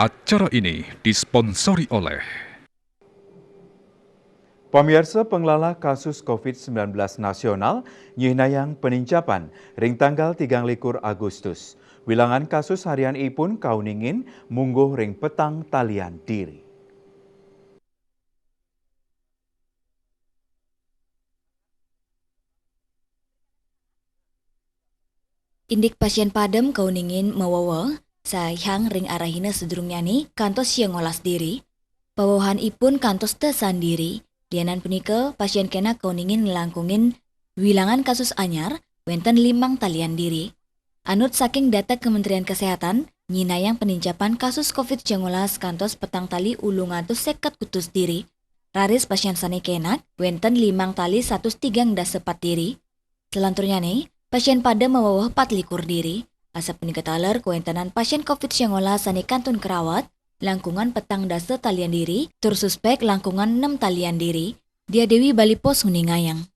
Acara ini disponsori oleh Pemirsa pengelola kasus COVID-19 nasional nyinayang penincapan ring tanggal 3 Agustus. Wilangan kasus harian ipun kauningin mungguh ring petang talian diri. Indik pasien padem kauningin mawawa, sayang ring arahina sedurungyani kantos siang ngolas diri. Bawahan ipun kantos tesan diri, dianan punika pasien kena kauningin ngelangkungin wilangan kasus anyar, wenten 5 talian diri. Anut saking data Kementerian Kesehatan, nyinayang penincapan kasus COVID-19 kantos petang tali ulungatus seket kutus diri. Raris pasien sane kenak, wenten 5 tali 103 sepat diri. Selanturnya nih, pasien pada mawawah 4 diri, asap peningkataler kuentanan pasien COVID-19 sani kantun kerawat, langkungan petang dase talian diri, tur suspek langkungan 6 talian diri, dia Dewi Bali Pos Huningayang.